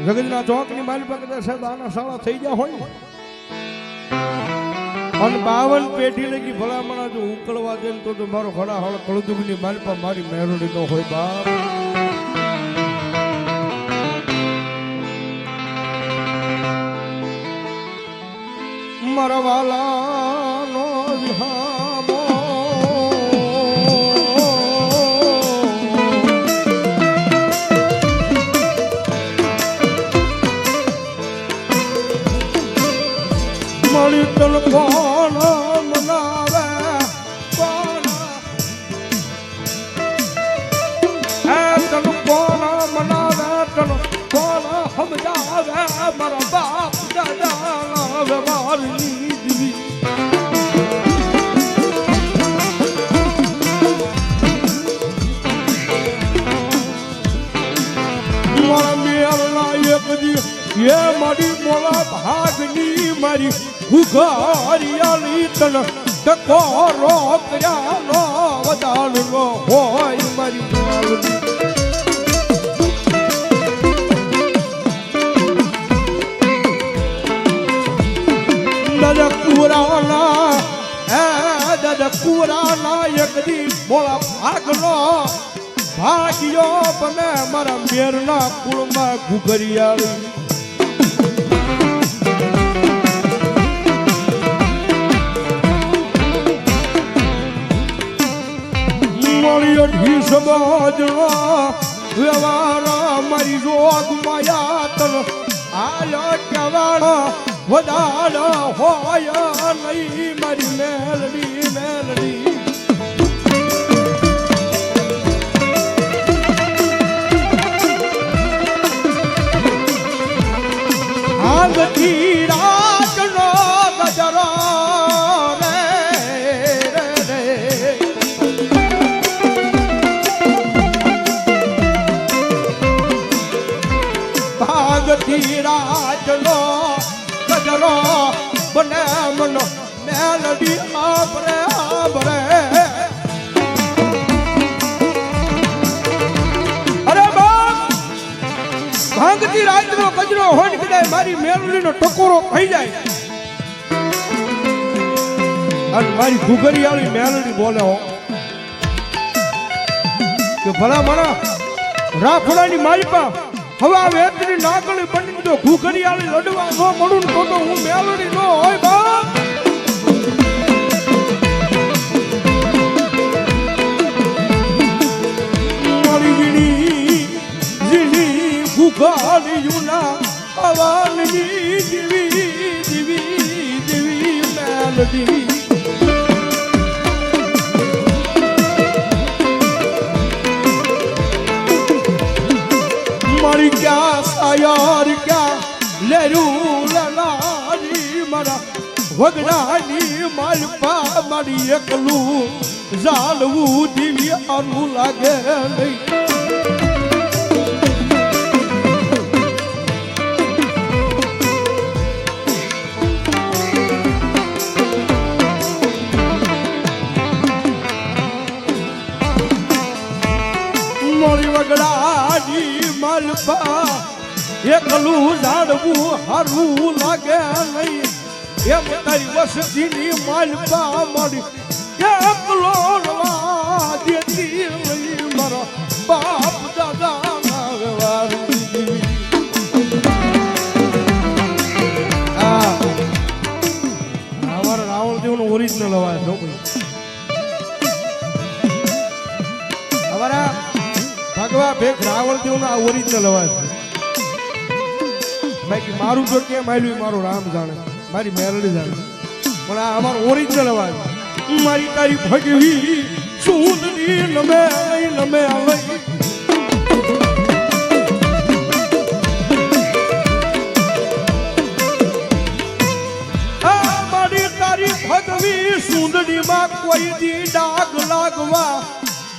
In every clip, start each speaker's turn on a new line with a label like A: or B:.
A: જગતના ચોકની મારી પાસે સાહેબ આના શાળા થઈ ગયા હોય અને 52 પેઢી લગી ભલામણા જો ઉકળવા દે તો મારો ઘણા હળ કળદુગની મારી પાસે મારી મેરોડી નો હોય બાપ. મારા વાલાનો વિહામો મળી તન કોણ મનાવે કોણ તન કોણ મનાવે તન કોણ સમજાવે મારા બાપ દાદા વ્યવહારની દીવી મારા મેળના એક દી એ મારી મોલા ભાગની મારી ઉઘારિયાલી તન ટકોરો કર્યાનો વધારનો હોય મારી દાદા કુરાના એક દી મોળા ભાગનો ભાગ્યો બને મારા મેરના કુળમાં ઘુઘરિયાળી મળ્યો ઢી સમાજનો વ્યવહાર મારી જોગ માયા તન આયો કવાણો વધાર હોય નહીં મારી મેલડી મેલડી આગથી રાતનો ગજરો રે રે ભાગથી રાતનો ગજરો બને મનો મેલડી આબરે આબરે અરે બાપ ભાંગતી રાતનો ગજરો હોય કદાય મારી મેલડીનો ટકોરો થઈ જાય અને મારી ઘુઘરિયાળી મેલડી બોલે હો કે ભલા મણા રાફડાની મારી પા હવે આ વેતની નાગલી બની જો ઘુઘરિયાળી લડવા ન મળું તો હું મેલડી નો હોય બાપ. મારી વીણી ઘુઘરિયુના અવાલની જીવી જીવી જીવી મેલડી મારી ક્યાં સાયાર ક્યાં લેરું લલારી મારા વગડાની માલપા મારી એકલું ઝાલવું દીવી આનું લાગે નહીં. મારી વગડાની માલપા એકલું ઝાડવું હારું લાગે નહીં એમ તારી વસતીની માલપા મારી એકલો રવા દેતી નહીં મારા બાપ દાદા ના વ્યવહાર અમારા રાવણ દેવનો ઓરિજિનલ અવાજ નો ભાઈ અમારા ભગવા ભેગ રાવણ દેવનો આ ઓરિજિનલ અવાજ છે. બાકી મારું જો કેમ આવ્યું મારું રામ જાણે મારી મેલડી જાણે પણ આ અમારો ઓરિજિનલ અવાજ. મારી તારી ભગવી સુંદરી નમે નમે આવી મારી તારી ભગવી સુંદરીમાં કોઈ દી ડાગ લાગવા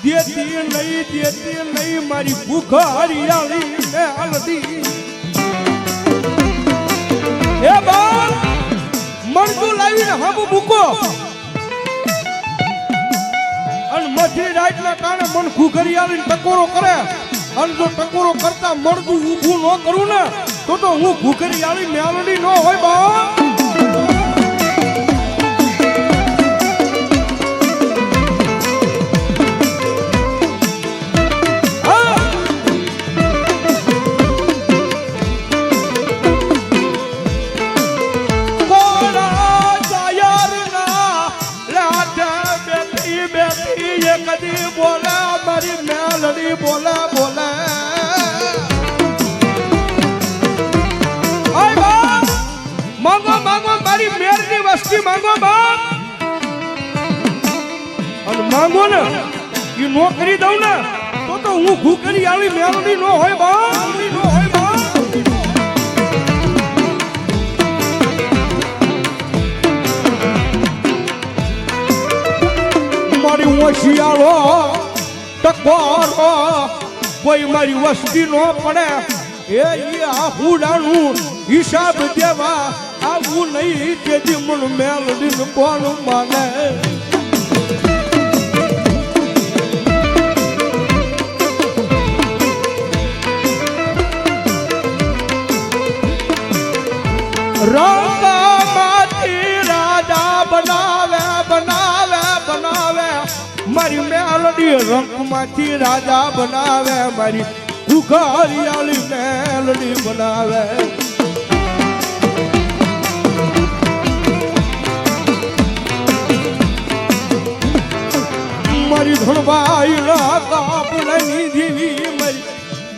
A: દેતી નહીં મારી ભૂખરિયાળી મેલડી એ બાપ મણકું લાવીને હાબુ મૂકો અને મથી રાતના કારણે મન ઘુઘરિયાળીને ટકોરો કરે અને જો ટકોરો કરતા મળતું ઊભું ન કરું ને તો હું ઘુઘરિયાળી મેલડી ન હોય બા. કદી બોલે મારી મેલડી બોલે બોલે માંગો માંગો મારી મેરની વસ્તી માંગો બાપ અને માંગો ને એ નો કરી દઉં ને તો હું ઘુઘરી આવી મેલડી નો હોય બાપ નો હોય બાપ. મારી હોશિયાળો ટકોરો કોઈ મારી વસ્તી નો પડે એ આ હુડાનું હિસાબ દેવા આવું નહીં કે જીમણ મેલડી કોણ માને. રંગમાંથી રાજા બનાવે બનાવે બનાવે મારી મેલડી રંગમાંથી રાજા બનાવે મારી ઘુઘરિયાળી મેલડી બનાવે. મારી ધણવાઈ કાપડની જીવી મારી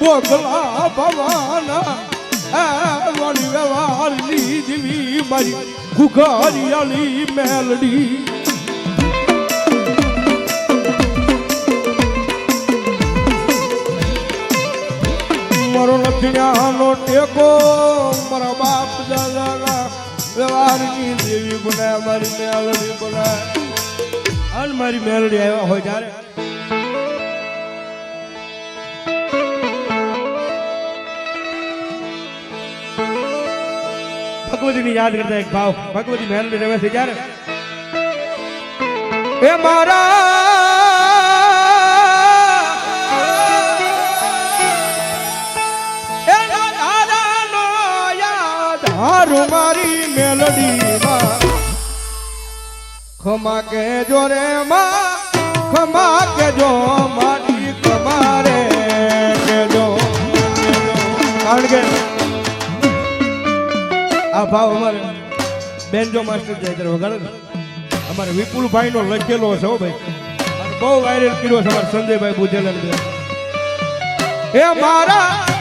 A: બોગલા ભવાના વાળી વ્યવહારની જીવી મારી ઘુઘરિયાળી મેલડી. મારો લખણ્યાનો ટેકો મારા બાપ દાદાના વ્યવહારની દેવી બનાય મારી મેલડી બનાય. અને મારી મેલડી આવ્યા હોય ત્યારે ભગવતીની યાદ કરતા એક ભાવ ભગવતી મેલડી રમે છે ત્યારે એ મારા હારું મારી મેલડીમાં ખમા કે જો રે માં ખમા કે જો માટી કમારે કે જો. કારણ કે આ ભાવ અમારે બેનજો માસ્ટર જાય ત્યારે વગાડે ને અમારે વિપુલભાઈ નો લખેલો છે હો ભાઈ બહુ વાયરલ કર્યો છે અમારે સંજયભાઈ બુધેલા એ મારા